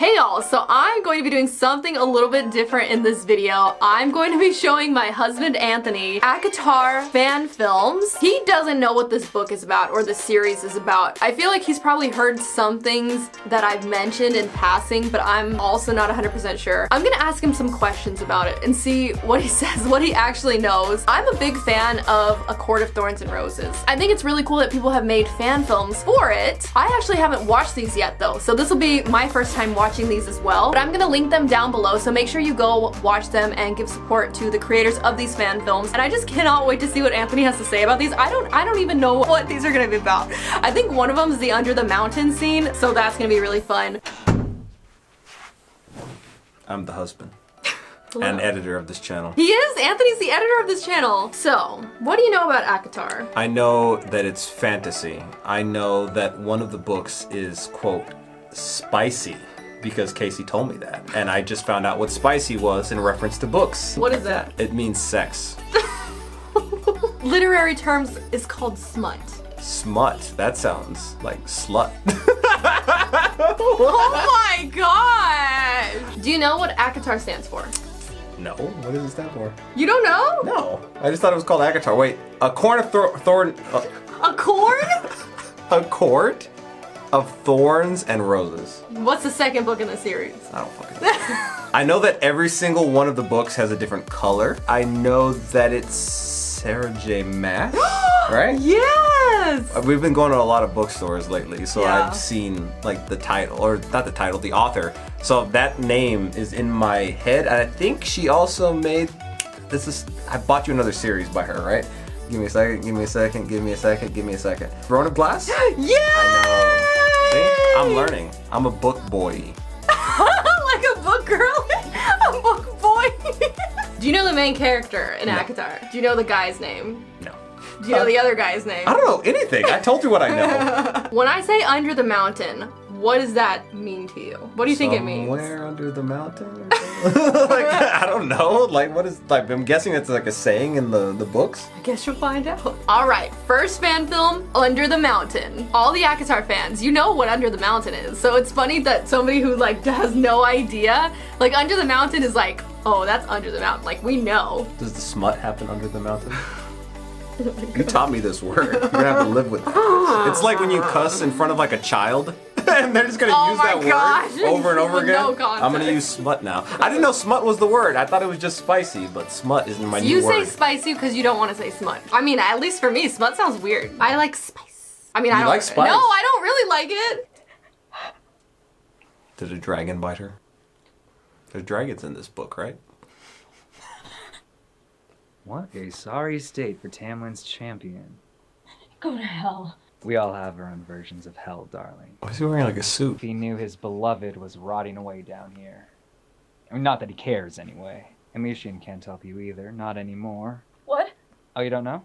Hey y'all, so I'm going to be doing something a little bit different in this video. I'm going to be showing my husband Anthony ACOTAR fan films. He doesn't know what this book is about or the series is about. I feel like he's probably heard some things that I've mentioned in passing, but I'm also not 100% sure. I'm gonna ask him some questions about it and see what he says, what he actually knows. I'm a big fan of A Court of Thorns and Roses. I think it's really cool that people have made fan films for it. I actually haven't watched these yet though, so this will be my first time watching these as well, but I'm gonna link them down below, so make sure you go watch them and give support to the creators of these fan films. And I just cannot wait to see what Anthony has to say about these. I don't even know what these are gonna be about. I think one of them is the Under the Mountain scene, so that's gonna be really fun. I'm the husband and editor of this channel. He is? Anthony's the editor of this channel. So, what do you know about ACOTAR? I know that it's fantasy. I know that one of the books is, quote, spicy, because Casey told me that. And I just found out what spicy was in reference to books. What is that? It means sex. Literary terms is called smut. Smut. That sounds like slut. Oh my gosh! Do you know what ACOTAR stands for? No. What does it stand for? You don't know? No. I just thought it was called ACOTAR. Wait. A Court of Thorn... A cord? A Court of Thorns and Roses. What's the second book in the series? I don't fucking know. I know that every single one of the books has a different color. I know that it's Sarah J. Maas, right? Yes! We've been going to a lot of bookstores lately, so Yeah. I've seen like the title, or not the title, the author. So that name is in my head, and I think she also made, I bought you another series by her, right? Give me a second, give me a second, give me a second, give me a second. Throne of Glass? Yeah! I know. See? I'm learning. I'm a book boy. Like a book girl? A book boy? Do you know the main character in ACOTAR? Do you know the guy's name? No. Do you know the other guy's name? I don't know anything. I told you what I know. When I say Under the Mountain, what does that mean to you? What do you think it means? Somewhere under the mountain or something? Like, I don't know. Like, what is, like, I'm guessing it's like a saying in the books. I guess you'll find out. All right, first fan film, Under the Mountain. All the ACOTAR fans, you know what Under the Mountain is. So it's funny that somebody who like has no idea, like Under the Mountain is like, oh, that's Under the Mountain. Like, we know. Does the smut happen under the mountain? You taught me this word. You're gonna have to live with that. It's like when you cuss in front of like a child, and they're just gonna use that word over and over With again. no context. I'm gonna use smut now. I didn't know smut was the word. I thought it was just spicy, but smut isn't my new You word. say spicy because you don't want to say smut. I mean, at least for me, smut sounds weird. I like spice. I mean, I You don't like spice? No, I don't really like it. Did a dragon bite her? There's dragons in this book, right? What a sorry state for Tamlin's champion. Go to hell. We all have our own versions of hell, darling. Why is he wearing like a If suit? he knew his beloved was rotting away down here. I mean, not that he cares anyway. Amishian can't help you either, not anymore. What? Oh, you don't know?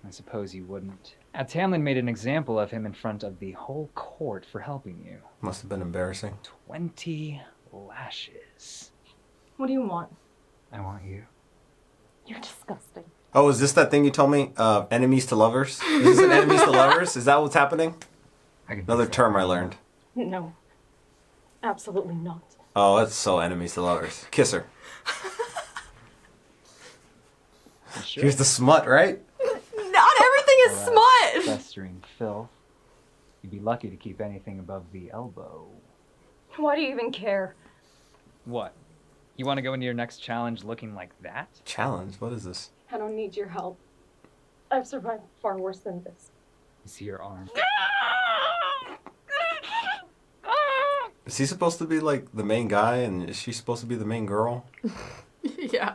I suppose you wouldn't. Tamlin made an example of him in front of the whole court for helping you. Must have been embarrassing. 20 lashes. What do you want? I want you. You're disgusting. Oh, is this that thing you told me? Enemies to lovers? Is this an enemies to lovers? Is that what's happening? I can Another fix term that. I learned. No. Absolutely not. Oh, that's so enemies to lovers. Kiss her. Sure. Here's the smut, right? Not everything is smut. Festering filth. You'd be lucky to keep anything above the elbow. Why do you even care? What? You want to go into your next challenge looking like that? Challenge? What is this? I don't need your help. I've survived far worse than this. You see your arm? Is he supposed to be like the main guy and is she supposed to be the main girl? Yeah.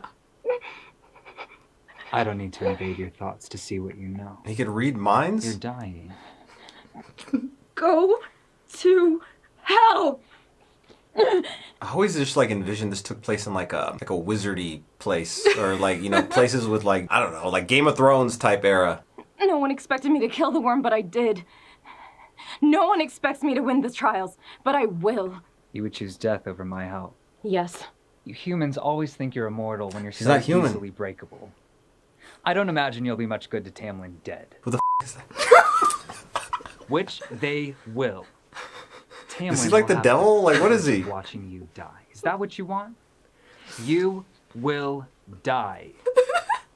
I don't need to invade your thoughts to see what you know. He could read minds? You're dying. Go to hell! I always just like envisioned this took place in like a wizardy place or like, you know, places with like, I don't know, like Game of Thrones type era. No one expected me to kill the worm, but I did. No one expects me to win the trials, but I will. You would choose death over my help. Yes. You humans always think you're immortal when you're She's so not human. easily breakable. I don't imagine you'll be much good to Tamlin dead. Who the f is that? Which they will. Tamlin Is he like will the have devil? Like, what is he? Watching you die. Is that what you want? You will die.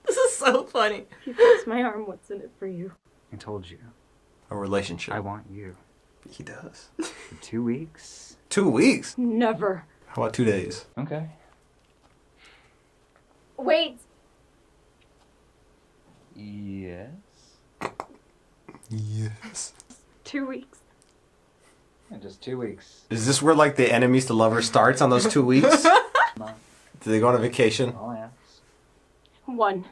This is so funny. If you fix my arm, what's in it for you? I told you. A relationship. I want you. He does. For 2 weeks. 2 weeks? Never. How about 2 days? Okay. Wait. Yes. Yes. 2 weeks. Yeah, just 2 weeks. Is this where like the enemies to lovers starts on those 2 weeks? Do they go on a vacation? I'll ask. 1.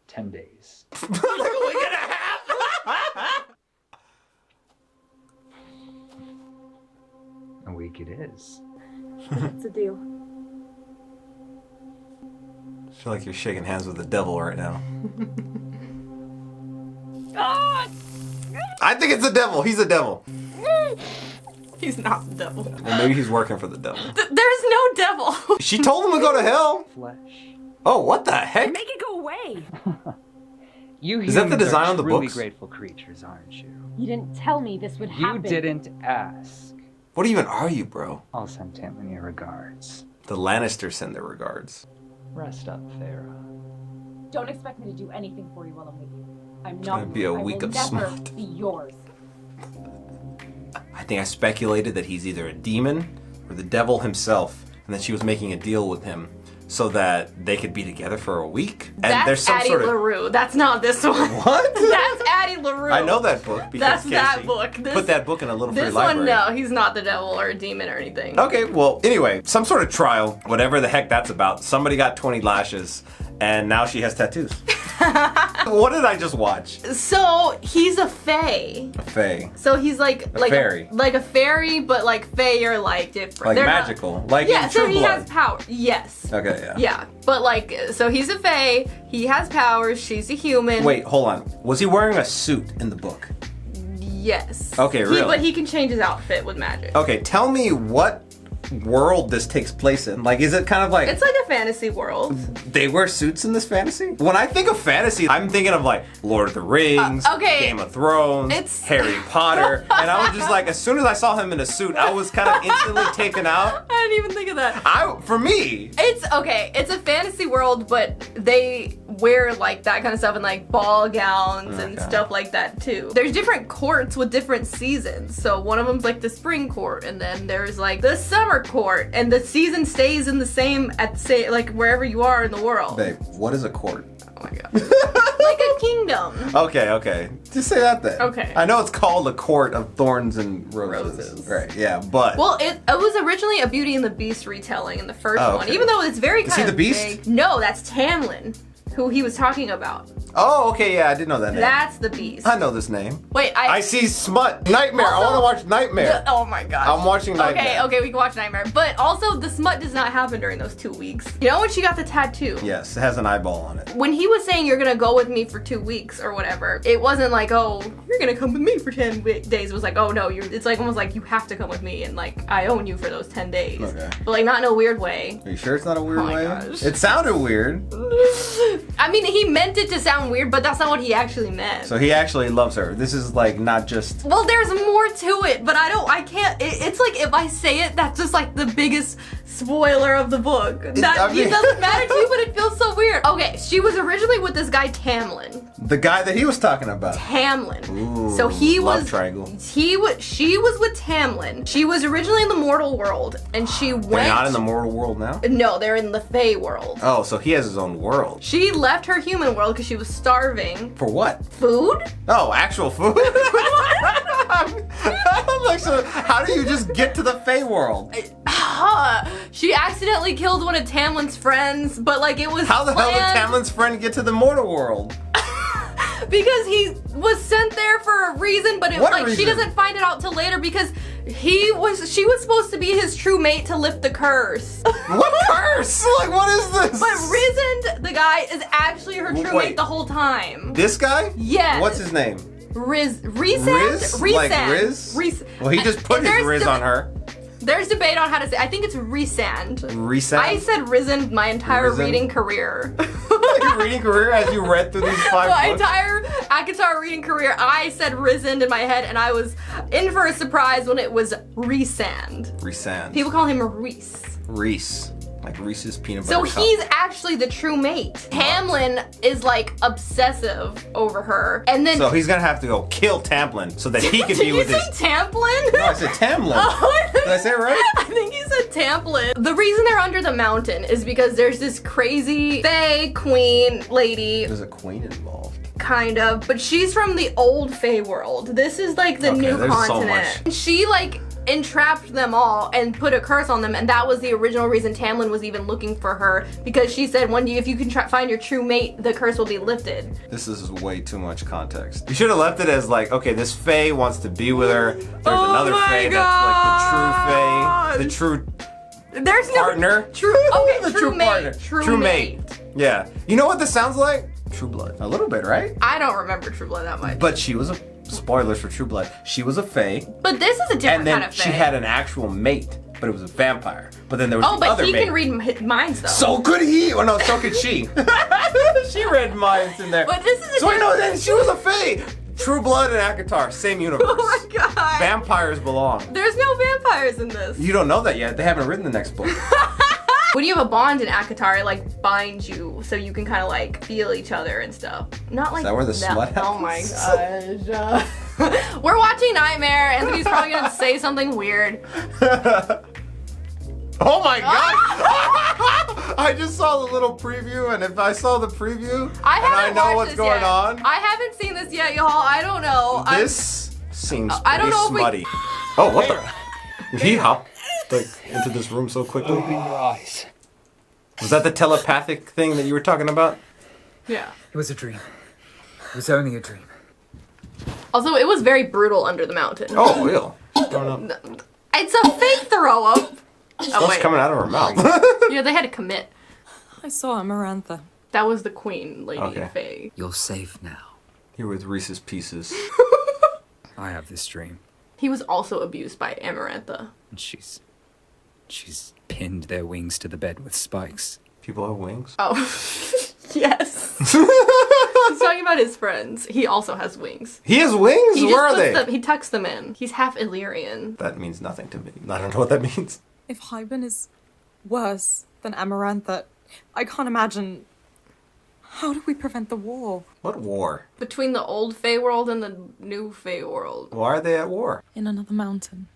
10 days. Like a week and a half. A week it is. It's a deal. I feel like you're shaking hands with the devil right now. Ah! I think it's the devil. He's the devil. He's not the devil. Well, maybe he's working for the devil. There's no devil. She told him to go to hell. Flesh. Oh, what the heck? Make it go away! You Is that the humans design are on the truly books? grateful creatures, aren't you? You didn't tell me this would You happen. didn't ask. What even are you, bro? I'll send Tamlin your regards. The Lannisters send their regards. Rest up, Farah. Don't expect me to do anything for you while I'm with you. I'm gonna not be a yours. week I will of never smut. be yours. I think I speculated that he's either a demon or the devil himself, and that she was making a deal with him so that they could be together for a week. And That's there's some Addie sort of LaRue. That's not this one. what? That's Addie LaRue. I know that book because That's that Casey book. This- put that book in a little free This library. one, no, he's not the devil or a demon or anything. Okay, well, anyway, some sort of trial, whatever the heck that's about. Somebody got 20 lashes, and now she has tattoos. What did I just watch? So he's a fae. A fae. So he's like A fairy. like a fairy, but like fae are like different. Like They're not- magical. Like yeah, in so True he Blood. has power. Yes. Okay, yeah. Yeah, but like, so he's a fae. He has powers. She's a human. Wait, hold on. Was he wearing a suit in the book? Yes. Okay, really? But he can change his outfit with magic. Okay, tell me what world this takes place in. Like, is it kind of like It's like a fantasy world. they wear suits in this fantasy? When I think of fantasy, I'm thinking of like Lord of the Rings, okay. Game of Thrones, It's- Harry Potter, and I was just like, as soon as I saw him in a suit, I was kind of instantly taken out. I didn't even think of that. For me, It's okay. It's a fantasy world, but they wear like that kind of stuff and like ball gowns and Okay. stuff like that too. There's different courts with different seasons. So one of them's like the spring court, and then there's like the summer court, and the season stays in the same like wherever you are in the world. babe, what is a court? Oh my god. Like a kingdom. Okay. Just say that then. Okay. I know it's called a court of thorns and roses. Roses. Right, yeah, but Well, it was originally a Beauty and the Beast retelling in the first Oh, one, okay. even though it's very Is kind he of the Beast? vague. No, that's Tamlin, who he was talking about. oh, okay, yeah, I did know that name. That's the Beast. I know this name. Wait, I see Smut. Nightmare. I Also- want to watch Nightmare. Oh my gosh. I'm watching Nightmare. Okay, we can watch Nightmare. But also, the smut does not happen during those 2 weeks. You know when she got the tattoo? Yes, it has an eyeball on it. When he was saying you're gonna go with me for 2 weeks or whatever, it wasn't like, oh, you're gonna come with me for 10 days. It was like, oh no, it's like almost like you have to come with me and like I own you for those 10 days. Okay. But like not in a weird way. Are you sure it's not a weird Oh my way? gosh. It sounded weird. I mean, he meant it to sound weird, but that's not what he actually meant. So he actually loves her. This is like not just. Well, there's more to it, but I can't. It's like if I say it, that's just like the biggest spoiler of the book. It doesn't matter to you, but it feels so weird. Okay, she was originally with this guy Tamlin. The guy that he was talking about. Tamlin. Ooh, So he love was. triangle. She was with Tamlin. She was originally in the mortal world, and she went. They're not in the mortal world now? No, they're in the Fey world. Oh, so he has his own world. She left her human world because she was starving. For what? Food? Oh, actual food? I'm like, so how do you just get to the Fey world? She accidentally killed one of Tamlin's friends, but like it was How the hell did planned Tamlin's friend get to the mortal world? because he was sent there for a reason, but What she reason? doesn't find it out till later because she was supposed to be his true mate to lift the curse. What curse? Like, what is this? But Rizend, the guy, is actually her true Wait. mate the whole time. This guy? Yes. What's his name? Rizend? Riz? Like Riz? Riz. Well, he just put his There's Riz some- on her. There's debate on how to say. I think it's Rhysand. Rhysand? I said risen my entire Risen? reading career. Your reading career as you read through these 5 My books? entire ACOTAR reading career, I said risen in my head, and I was in for a surprise when it was Rhysand. Rhysand. People call him Rhys. Reese. Like Reese's peanut So butter cup. he's actually the true mate. Tamlin is like obsessive over her, and then So he's gonna have to go kill Tamlin so that he can did be you with say his. Tamlin? No, I said Tamlin. Oh, Did I say it right? I think you said Tamlin. The reason they're under the mountain is because there's this crazy Fae queen lady, There's a queen involved. kind of, but she's from the old Fae world. This is like the Okay, new there's so continent. much. She like entrapped them all and put a curse on them, and that was the original reason Tamlin was even looking for her, because she said if you can find your true mate, the curse will be lifted. This is way too much context. You should have left it as like, okay, this Fae wants to be with her. There's Oh another my Fae that's like the true Fae, the true There's no partner. True. Okay, The true mate. partner. True mate. Yeah. You know what this sounds like? True Blood. A little bit, right? I don't remember True Blood that much. But she was a spoilers for True Blood. She was a Fae, But this is a different and then kind of Fae. she had an actual mate, but it was a vampire. But then there was Oh, the but other he mate. can read minds though. So could he? Oh no, so could she. She read minds in there. But this is a so I know different- that she was a Fae. True Blood and ACOTAR, same universe. Oh my god. Vampires belong. There's no vampires in this. You don't know that yet. They haven't written the next book. When you have a bond in ACOTAR, it like binds you so you can kind of like feel each other and stuff. Not like that where the smut Oh my happens? gosh. We're watching Nightmare. Anthony's probably gonna say something weird. Oh my god! I just saw the little preview, and if I saw the preview and I know watched what's this going yet. on, I haven't seen this yet, y'all. I don't know. this seems I don't pretty know if we- smutty. Oh, what the? Did he hop like into this room so quickly? Open your eyes. Was that the telepathic thing that you were talking about? Yeah. It was a dream. It was only a dream. Also, it was very brutal under the mountain. Oh, ew. Throwing up. It's a fake throw up. Oh, Stuff's wait. coming out of her mouth. Yeah, they had to commit. I saw Amarantha. That was the queen lady Okay. Faye. You're safe now. Here with Reese's Pieces. I have this dream. He was also abused by Amarantha. And she's pinned their wings to the bed with spikes. People have wings. Oh, yes. He's talking about his friends. He also has wings. He has wings? He Where are just they? puts them, he tucks them in. He's half Illyrian. That means nothing to me. I don't know what that means. If Hyben is worse than Amarantha, I can't imagine. How do we prevent the war? What war? Between the old Fae world and the new Fae world. Why are they at war? In another mountain.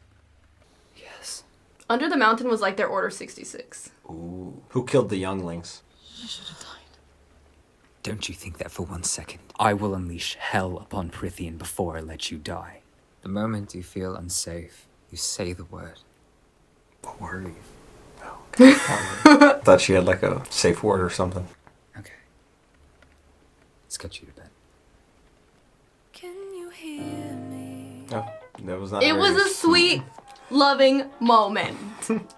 Yes. Under the Mountain was like their Order 66. Ooh. Who killed the younglings? She should have died. Don't you think that for 1 second. I will unleash hell upon Prithian before I let you die. The moment you feel unsafe, you say the word. What word? Oh, okay. Thought she had like a safe word or something. Okay. Let's get you to bed. Can you hear me? Oh, that was not It was very a sweet, loving moment.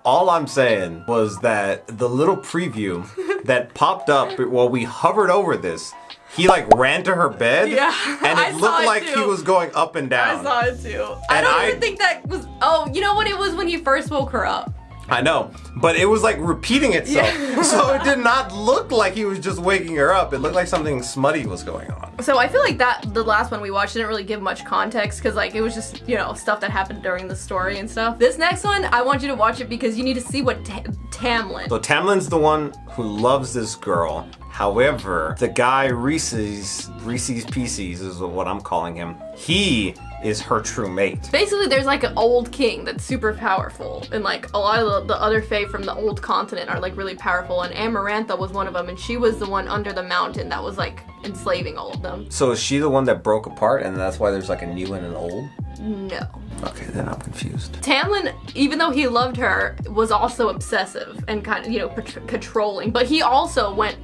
All I'm saying was that the little preview that popped up while we hovered over this, he like ran to her bed, Yeah, and I it saw looked it like he too. was going up and down. I saw it too. I And don't I- even think that was. Oh, you know what? It was when you first woke her up. I know, but it was like repeating itself, so it did not look like he was just waking her up. It looked like something smutty was going on. So I feel like that the last one we watched didn't really give much context because like it was just stuff that happened during the story and stuff. This next one, I want you to watch it because you need to see what Tamlin. So Tamlin's the one who loves this girl. However, the guy Reese's Pieces is what I'm calling him. He is her true mate. Basically, there's like an old king that's super powerful, and like a lot of the other Fae from the old continent are like really powerful, and Amarantha was one of them, and she was the one under the mountain that was like enslaving all of them. So is she the one that broke apart, and that's why there's like a new and an old? No. Okay, then I'm confused. Tamlin, even though he loved her, was also obsessive and kind of, controlling. But he also went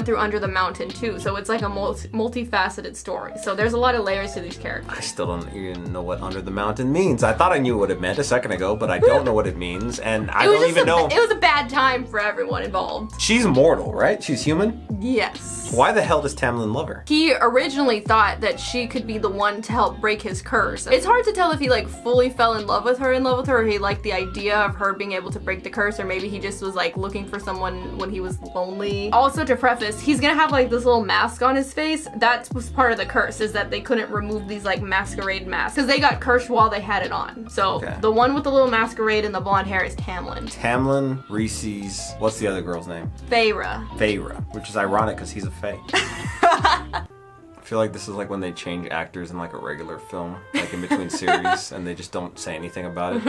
through Under the Mountain too. So it's like a multifaceted story. So there's a lot of layers to these characters. I still don't even know what Under the Mountain means. I thought I knew what it meant a second ago, but I don't know what it means, and I don't even know. It was a bad time for everyone involved. She's mortal, right? She's human? Yes. Why the hell does Tamlin love her? He originally thought that she could be the one to help break his curse. It's hard to tell if he he like fully fell in love with her, or he liked the idea of her being able to break the curse, or maybe he just was like looking for someone when he was lonely. Also, to preface, he's gonna have like this little mask on his face. That was part of the curse, is that they couldn't remove these like masquerade masks because they got cursed while they had it on. So Okay. the one with the little masquerade and the blonde hair is Tamlin. Tamlin, Reese's, what's the other girl's name? Feyre. Feyre, which is ironic because he's a Fae. I feel like this is like when they change actors in like a regular film, like in between series, and they just don't say anything about it.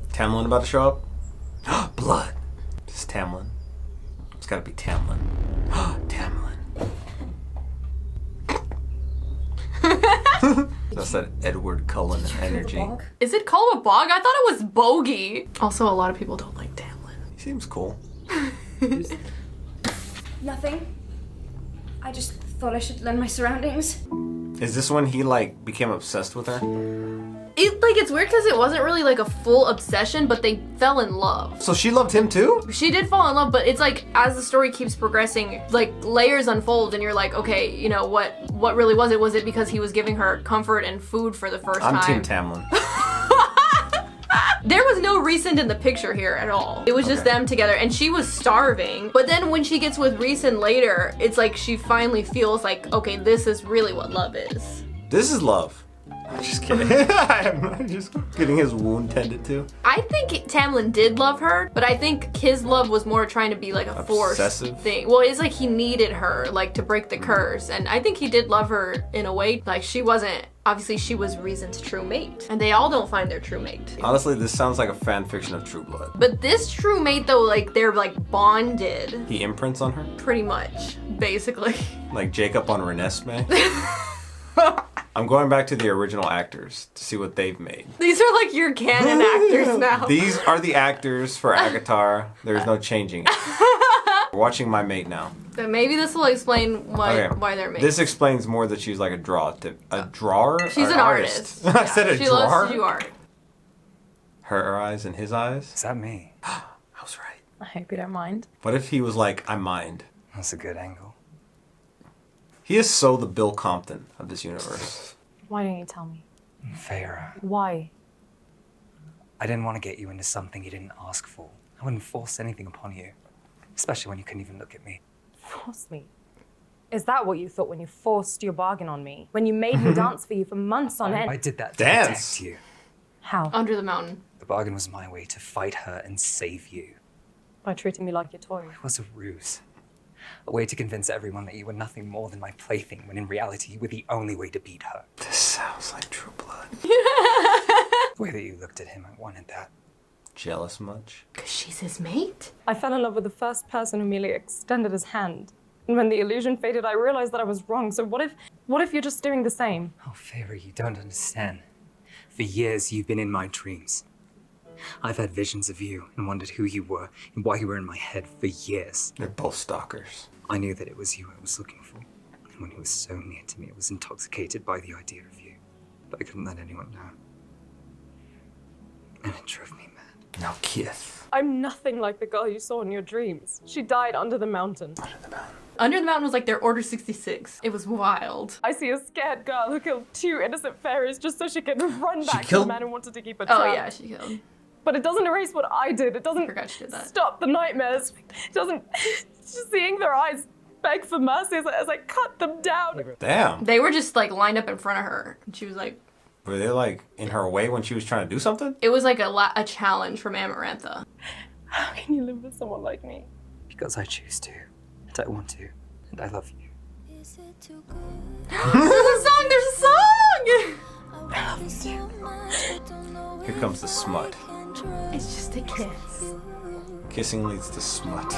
Tamlin about to show up? Blood. This is Tamlin. It's gotta be Tamlin. Tamlin. That's that Edward Cullen energy. Is it called a bog? I thought it was bogey. Also, a lot of people don't like Tamlin. He seems cool. Nothing. I just thought I should learn my surroundings. Is this when he like became obsessed with her? It's weird because it wasn't really like a full obsession, but they fell in love. So she loved him too? She did fall in love, but it's like as the story keeps progressing, like layers unfold and you're like, okay, you know, what really was it? Was it because he was giving her comfort and food for the first I'm time? Team Tamlin. There was no Rhysand in the picture here at all. It was just Okay. them together, and she was starving. But then when she gets with Rhysand later, it's like she finally feels like, okay, this is really what love is. This is love. I'm just kidding. I'm just getting his wound tended to. I think Tamlin did love her, but I think his love was more trying to be like a forced Obsessive? thing. Well, it's like he needed her, like, to break the curse. And I think he did love her in a way. Like, she wasn't, obviously she was Rhysand's true mate. And they all don't find their true mate. Honestly, this sounds like a fan fiction of True Blood. But this true mate, though, like, they're like bonded, He imprints on her? pretty much, basically. Like Jacob on Renesmee? I'm going back to the original actors to see what they've made. These are like your canon actors now. These are the actors for ACOTAR. There's no changing it. We're watching My Mate now. But maybe this will explain why they're mates. This explains more that she's like a drawer. She's Or an artist. I said a she drawer. loves to do art. Her eyes and his eyes. Is that me? I was right. I hope you don't mind. What if he was like, I mind? That's a good angle. He is so the Bill Compton of this universe. Why don't you tell me? Feyre, Why? I didn't want to get you into something you didn't ask for. I wouldn't force anything upon you, especially when you couldn't even look at me. Force me? Is that what you thought when you forced your bargain on me? When you made me dance for you for months on end? I did that to Dance? protect you. How? Under the mountain. The bargain was my way to fight her and save you. By treating me like your toy. It was a ruse. A way to convince everyone that you were nothing more than my plaything, when in reality you were the only way to beat her. This sounds like True Blood. The way that you looked at him, I wanted that. Jealous much? Because she's his mate? I fell in love with the first person Amelia extended his hand. And when the illusion faded, I realized that I was wrong. So what if you're just doing the same? Oh, Feyre, you don't understand. For years, you've been in my dreams. I've had visions of you and wondered who you were and why you were in my head for years. They're both stalkers. I knew that it was you I was looking for. And when he was so near to me, I was intoxicated by the idea of you. But I couldn't let anyone know. And it drove me mad. Now kiss. I'm nothing like the girl you saw in your dreams. She died under the mountain. Under the mountain was like their Order 66. It was wild. I see a scared girl who killed 2 innocent fairies just so she could run back to the killed- man who wanted to keep her Oh trapped. yeah, she killed. But it doesn't erase what I did. It doesn't Forgot she did that. stop the nightmares. It doesn't... Just seeing their eyes beg for mercy as I cut them down. Damn. They were just like lined up in front of her. And she was like, Were they like in her way when she was trying to do something? it was like a challenge from Amarantha. How can you live with someone like me? Because I choose to. And I want to. And I love you. Is it too good? There's a song! There's a song! I love you so much, but don't know Here comes the smut. if I can trust It's just a kiss. you. Kissing leads to smut.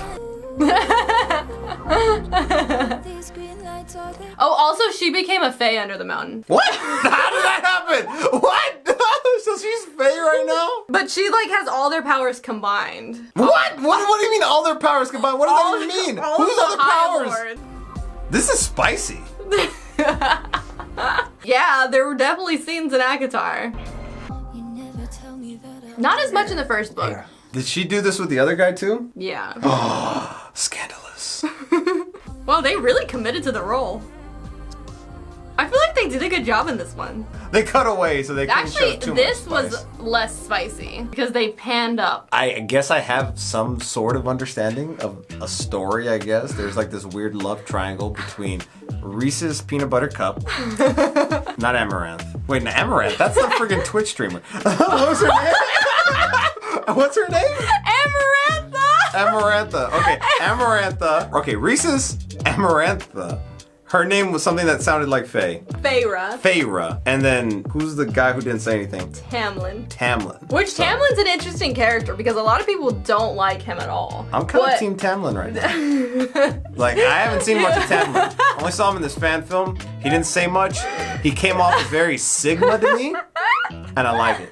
These green lights are the Oh, also she became a fae under the mountain. What? How did that happen? What? So she's Fae right now? But she like has all their powers combined. What? What do you mean all their powers combined? What does that even mean? All Whose of the other High powers? Lords. This is spicy. Yeah, there were definitely scenes in ACOTAR. You never tell me that I Not as much in the first book. Feyre, Did she do this with the other guy too? Yeah. Scandalous. Well, they really committed to the role. I feel like they they did a good job in this one. They cut away so they couldn't Actually, show too this much spice. was less spicy because they panned up. I guess I have some sort of understanding of a story, I guess. There's like this weird love triangle between Reese's Peanut Butter Cup, not Amaranth. Wait, no, Amaranth, that's the friggin' Twitch streamer. What's her name? What's her name? Amarantha! Amarantha. Okay, Amarantha. Okay, Reese's Amarantha. Her name was something that sounded like Faye. Feyre. Feyre. And then, who's the guy who didn't say anything? Tamlin. Tamlin. Which So, Tamlin's an interesting character because a lot of people don't like him at all. I'm kind But- of Team Tamlin right now. Like, I haven't seen much of Tamlin. I only saw him in this fan film. He didn't say much. He came off as very Sigma to me, and I like it.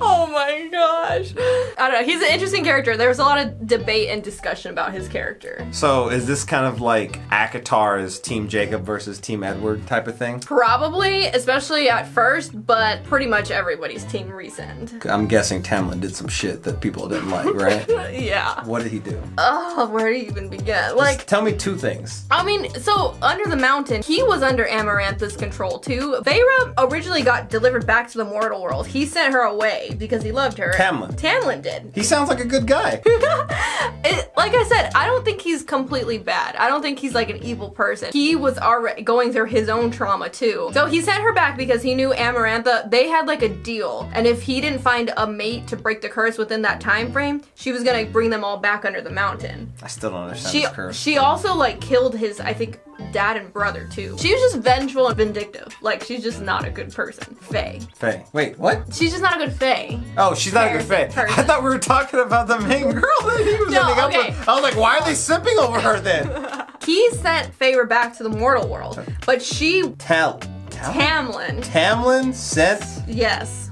Oh my gosh. I don't know. He's an interesting character. There was a lot of debate and discussion about his character. So, is this kind of like ACOTAR's Team Jacob versus Team Edward type of thing? Probably, especially at first, but pretty much everybody's Team Resend. I'm guessing Tamlin did some shit that people didn't like, right? Yeah. What did he do? Oh, where do you even begin? Like, Just tell me two things. I mean, so Under the Mountain, he was under Amarantha's control too. Feyre originally got delivered back to the mortal world. He sent her away because he loved her. Tamlin. Tamlin did. He sounds like a good guy. Like I said, I don't think he's completely bad. I don't think he's like an evil person. He was already going through his own trauma too. So he sent her back because he knew Amarantha, they had like a deal. And if he didn't find a mate to break the curse within that time frame, she was gonna bring them all back under the mountain. I still don't understand this curse. She also like killed his, I think, dad and brother too. She was just vengeful and vindictive. Like, she's just not a good person. Faye. Faye. Wait, what? She's just not a good Faye. Oh, she's not a good Faye. Person. I thought we were talking about the main girl that he was No, ending up okay. with. I was like, why are they sipping over her then? He sent Feyre back to the mortal world, but she, Tamlin Tamlin, sent yes.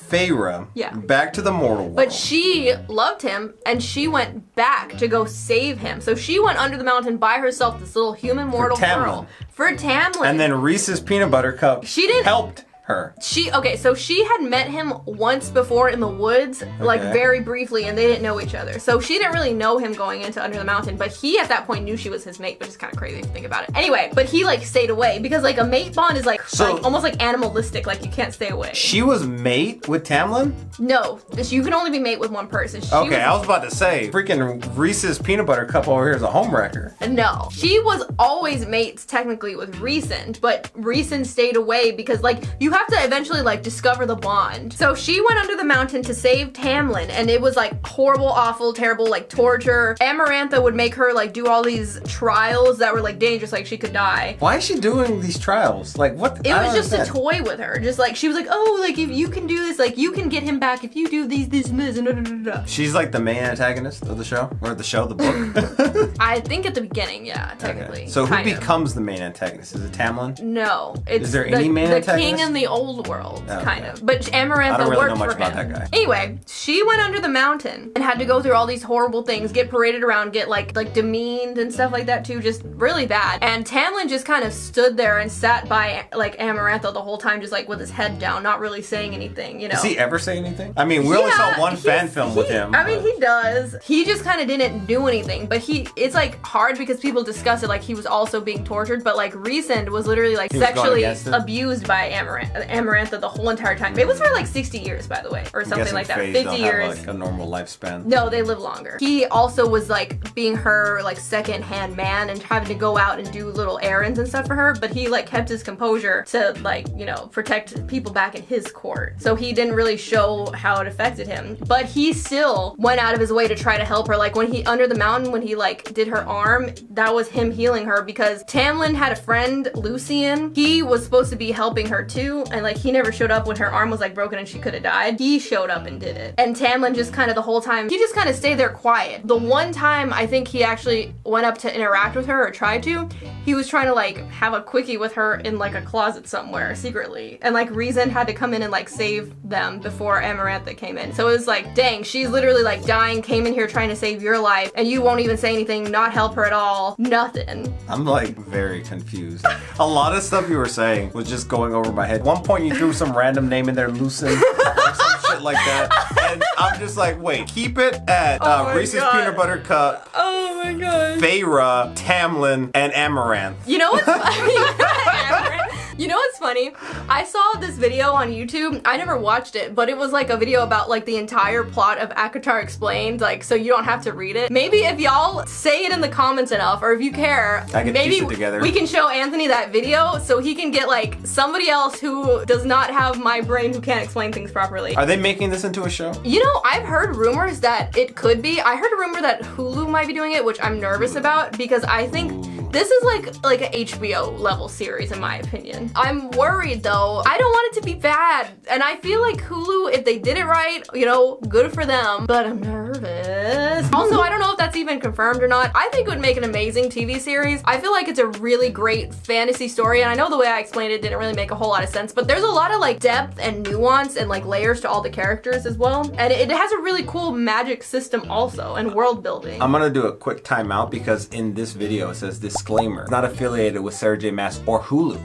Feyre Yeah. back to the mortal world. But she loved him and she went back to go save him. So she went under the mountain by herself, this little human mortal Tamlin. girl. For Tamlin. And then Reese's Peanut Butter Cup She didn't- helped her. So she had met him once before in the woods, like Okay. very briefly, and they didn't know each other. So she didn't really know him going into Under the Mountain, but he at that point knew she was his mate, which is kind of crazy if you think about it. Anyway, but he like stayed away because like a mate bond is like, So- like almost like animalistic, like you can't stay away. She was mate with Tamlin? No, you can only be mate with one person. She Okay, I was about to say, freaking Reese's Peanut Butter Cup over here is a homewrecker. No, she was always mates technically with Rhysand, but Rhysand stayed away because like you have to eventually like discover the bond. So she went under the mountain to save Tamlin, and it was like horrible, awful, terrible, like torture. Amarantha would make her like do all these trials that were like dangerous, like she could die. Why is she doing these trials? Like, what? It I was don't just a understand. toy with her. Just like she was like, oh, like if you can do this, like you can get him back if you do this, and this, and da, da, da, da. She's like the main antagonist of the show? Or the show, the book? I think at the beginning, yeah, technically. So who kind of. becomes the main antagonist? Is it Tamlin? No, it's Is there the, any main the antagonist? king in the old world, Oh, kind okay. of. But Amarantha I don't really worked know much for about him. that guy. Anyway, she went under the mountain and had to go through all these horrible things, get paraded around, get like demeaned and stuff like that too, just really bad. And Tamlin just kind of stood there and sat by like Amarantha the whole time, just like with his head down, not really saying anything, you know. Does he ever say anything? I mean, we only saw one fan film with him. I mean, but- he does. He just kind of didn't do anything, but it's like hard because people discuss it like he was also being tortured, but like Rhysand was literally like He was going sexually against it? abused by Amarantha the whole entire time. It was for like 60 years, by the way, or I'm something guessing like that. Fays 50 don't years. have like a normal lifespan. No, they live longer. He also was like being her like second-hand man and having to go out and do little errands and stuff for her, but he like kept his composure to like, you know, protect people back in his court. So he didn't really show how it affected him, but he still went out of his way to try to help her. Like when he under the mountain, when he like did her arm, that was him healing her because Tamlin had a friend, Lucian. He was supposed to be helping her too, and like he never showed up when her arm was like broken and she could have died. He showed up and did it. And Tamlin just kind of the whole time, he just kind of stayed there quiet. The one time I think he actually went up to interact with her or tried to, he was trying to like have a quickie with her in like a closet somewhere secretly. And like Rhysand had to come in and like save them before Amarantha came in. So it was like, dang, she's literally like dying, came in here trying to save your life, and you won't even say anything, not help her at all, nothing. I'm like very confused. A lot of stuff you were saying was just going over my head. one point you threw some random name in there, Lucin, or some shit like that. And I'm just like, wait, keep it at my Reese's God. Peanut Butter Cup, Oh my god. Feyre, Tamlin, and Amaranth. You know what's funny? You know what's funny? I saw this video on YouTube. I never watched it, but it was like a video about like the entire plot of ACOTAR Explained, like so you don't have to read it. Maybe if y'all say it in the comments enough, or if you care, I can maybe piece it together. we can show Anthony that video so he can get like somebody else who does not have my brain who can't explain things properly. Are they making this into a show? You know, I've heard rumors that it could be. I heard a rumor that Hulu might be doing it, which I'm nervous about because I think this is like an HBO level series in my opinion. I'm worried though. I don't want it to be bad. And I feel like Hulu, if they did it right, you know, good for them. But I'm nervous. Also, I don't know if that's even confirmed or not. I think it would make an amazing TV series. I feel like it's a really great fantasy story. And I know the way I explained it didn't really make a whole lot of sense, but there's a lot of like depth and nuance and like layers to all the characters as well. And it has a really cool magic system also and world building. I'm gonna do a quick timeout because in this video it says disclaimer, not affiliated with Sarah J. Maas or Hulu.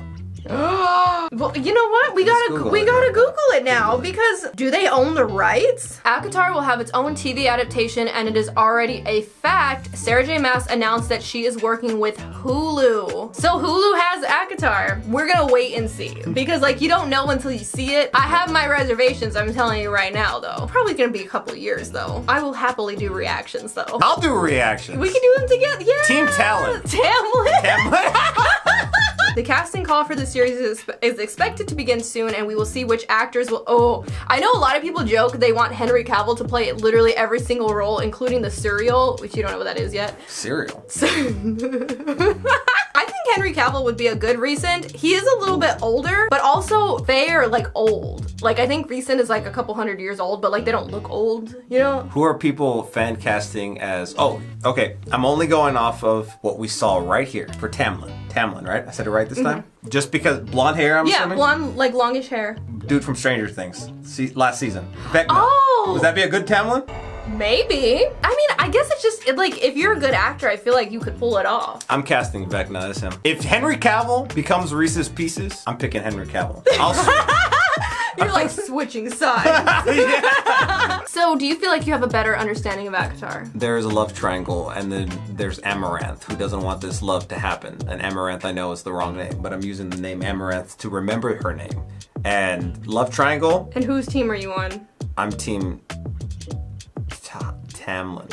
Well, you know what? We gotta Google Google it. it now because do they own the rights? ACOTAR will have its own TV adaptation, and it is already a fact. Sarah J. Maas announced that she is working with Hulu. So Hulu has ACOTAR. We're gonna wait and see because like you don't know until you see it. I have my reservations. I'm telling you right now, though. Probably gonna be a couple years though. I will happily do reactions though. I'll do reactions. We can do them together. Yeah. Team Talent. Tamlin. The casting call for the series is expected to begin soon, and we will see which actors will. Oh, I know a lot of people joke they want Henry Cavill to play literally every single role, including the Serial, which you don't know what that is yet. Cereal. I think Henry Cavill would be a good Recent. He is a little bit older, but also they are like old. Like I think Recent is like a couple hundred years old, but like they don't look old, you know? Who are people fan casting as? Oh, okay. I'm only going off of what we saw right here for Tamlin. Tamlin, right? I said it right this time? Just because blonde hair, I'm Yeah, assuming? blonde, like longish hair. Dude from Stranger Things. Last season. Vecna. Oh! Would that be a good Tamlin? Maybe. I mean, I guess it's just like if you're a good actor, I feel like you could pull it off. I'm casting Vecna as him. If Henry Cavill becomes Reese's Pieces, I'm picking Henry Cavill. You're like switching sides. Yeah. So, do you feel like you have a better understanding of ACOTAR? There's a love triangle, and then there's Amaranth, who doesn't want this love to happen. And Amaranth, I know, is the wrong name, but I'm using the name Amaranth to remember her name. And love triangle, And whose team are you on? I'm team Tamlin.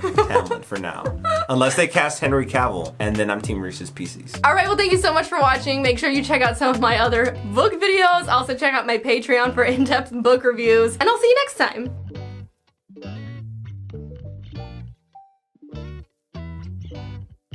Tamlin for now. Unless they cast Henry Cavill, and then I'm team Reese's Pieces. All right, well, thank you so much for watching. Make sure you check out some of my other book videos. Also, check out my Patreon for in-depth book reviews. And I'll see you next time.